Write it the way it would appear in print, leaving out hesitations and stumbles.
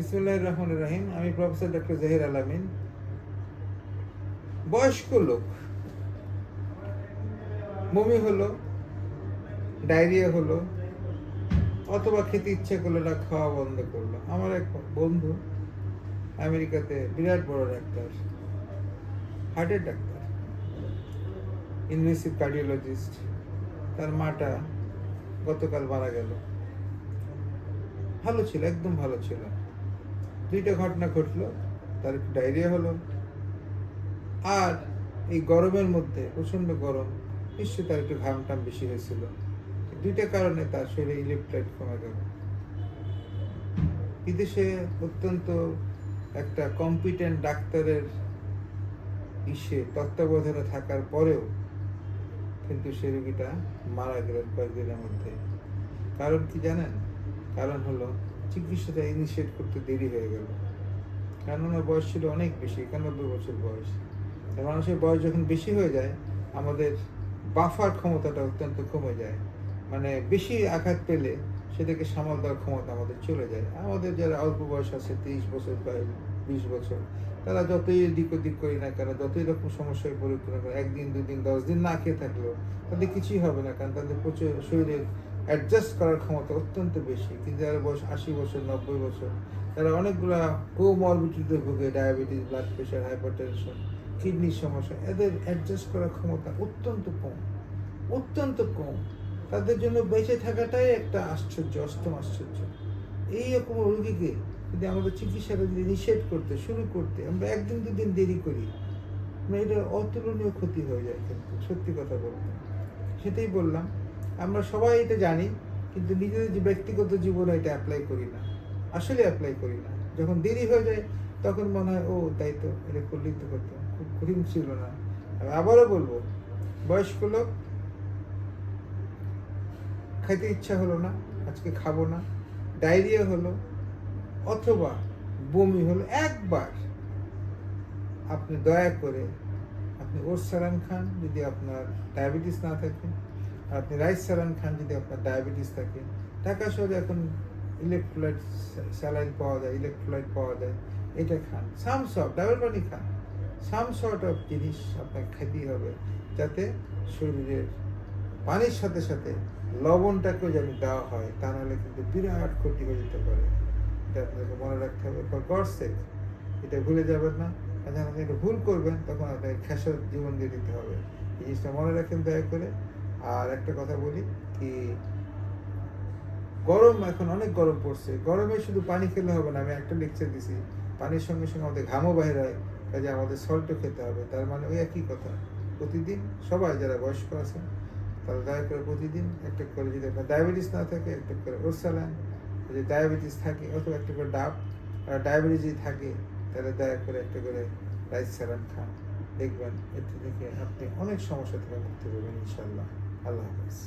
বিসমিল্লাহির রহমানির রহিম। আমি প্রফেসর ডক্টর জহির আলামিন। বয়স্ক লোক বমি হলো, ডায়রিয়া হলো, অথবা খেতে ইচ্ছে করলো না, খাওয়া বন্ধ করলো। আমার এক বন্ধু আমেরিকাতে বিরাট বড় ডাক্তার, হার্টের ডাক্তার, ইনভেসিভ কার্ডিওলজিস্ট। তার মাটা গতকাল মারা গেল। ভালো ছিল, একদম ভালো ছিল। দুইটা ঘটনা ঘটলো, তার একটু ডায়রিয়া হলো, আর এই গরমের মধ্যে প্রচণ্ড গরম, নিশ্চয়ই তার একটু ঘাম টাম বেশি হয়েছিল। দুইটা কারণে তার শরীরে ইলেকট্রোলাইট কমে গেল। বিদেশে অত্যন্ত একটা কম্পিটেন্ট ডাক্তারের তত্ত্বাবধানে থাকার পরেও কিন্তু সে রোগীটা মারা গেলেন কয়েকদিনের মধ্যে। কারণ কি জানেন? কারণ হলো চিকিৎসাটা ইনিশিয়েট করতে দেরি হয়ে গেল। কারণ ওনার বয়স ছিল অনেক বেশি, 91 বছর বয়স। মানুষের বয়স যখন বেশি হয়ে যায়, আমাদের বাফার ক্ষমতাটা অত্যন্ত কমে যায়। মানে বেশি আঘাত পেলে সেটাকে সামাল দেওয়ার ক্ষমতা আমাদের চলে যায়। আমাদের যারা অল্প বয়স আছে, 30 বছর বা 20 বছর, তারা যতই দিক ওদিক করি না কেন, যতই রকম সমস্যায় পরিণত না কেন, 1 দিন 2 দিন 10 দিন না খেয়ে থাকলেও তাদের কিছুই হবে না, কারণ তাদের প্রচুর শরীরের অ্যাডজাস্ট করার ক্ষমতা অত্যন্ত বেশি। কিন্তু যারা বয়স 80 বছর 90 বছর, তারা অনেকগুলা কোমরবিডিটিতে ভোগে, ডায়াবেটিস, ব্লাড প্রেশার, হাইপারটেনশন, কিডনির সমস্যা, এদের অ্যাডজাস্ট করার ক্ষমতা অত্যন্ত কম, অত্যন্ত কম। তাদের জন্য বেঁচে থাকাটাই একটা আশ্চর্য, অষ্টম আশ্চর্য। এইরকম রোগীকে যদি আমাদের চিকিৎসাটা যদি নিষেধ করতে শুরু করতে আমরা 1 দিন 2 দিন দেরি করি, এটা অতুলনীয় ক্ষতি হয়ে যায়। কিন্তু সত্যি কথা বলতে সেটাই বললাম, আমরা সবাই এটা জানি, কিন্তু নিজেদের যে ব্যক্তিগত জীবনে এটা অ্যাপ্লাই করি না, আসলে অ্যাপ্লাই করি না। যখন দেরি হয়ে যায় তখন মনে হয় ও তাই তো, এটা করলেই তো করতো, খুব কঠিন ছিল না। আমি আবারও বলবো, বয়স্ক লোক খাইতে ইচ্ছা হলো না, আজকে খাবো না, ডায়রিয়া হলো অথবা বমি হলো, একবার আপনি দয়া করে আপনি ওটস সালান খান যদি আপনার ডায়াবেটিস না থাকে, আর আপনি রাইস সালান খান যদি আপনার ডায়াবেটিস থাকে। ঢাকা শহরে এখন ইলেকট্রোলাইট স্যালাইন পাওয়া যায়, ইলেকট্রোলাইট পাওয়া যায়, এটা খান। সাম সর্ট ডাবল পানি খান, সাম সর্ট অফ জিনিস আপনাকে খেতেই হবে, যাতে শরীরের পানির সাথে সাথে লবণটাকেও যেন দেওয়া হয়, তা নাহলে কিন্তু বিরাট ক্ষতি হয়ে যেতে পারে। এটা আপনাকে মনে রাখতে হবে, ফর গডস সেক এটা ভুলে যাবেন না। আর যখন আপনি এটা ভুল করবেন তখন আপনাকে খেসার জীবন দিয়ে দিতে হবে। এই জিনিসটা মনে রাখেন দয়া করে। আর একটা কথা বলি কি, গরম এখন অনেক গরম পড়ছে, গরমে শুধু পানি খেলে হবে না। আমি একটা লেকচার দিছি, পানির সঙ্গে সঙ্গে আমাদের ঘামও বাইর হয়, কাজে আমাদের সল্টও খেতে হবে। তার মানে ওই একই কথা, প্রতিদিন সবাই যারা বয়স্ক আছেন তারা দয়া করে প্রতিদিন একটা করে, যদি আপনার ডায়াবেটিস না থাকে একটা করে ওরসালান, যদি ডায়াবেটিস থাকে অথবা একটা করে ডাব, আর ডায়াবেটিস যদি থাকে তাহলে দয়া করে একটা করে রাইস স্যালান খান। দেখবেন এতে থেকে আপনি অনেক সমস্যা থেকে মুক্তি পাবেন ইনশাল্লাহ। আল্লাহ হাফেজ।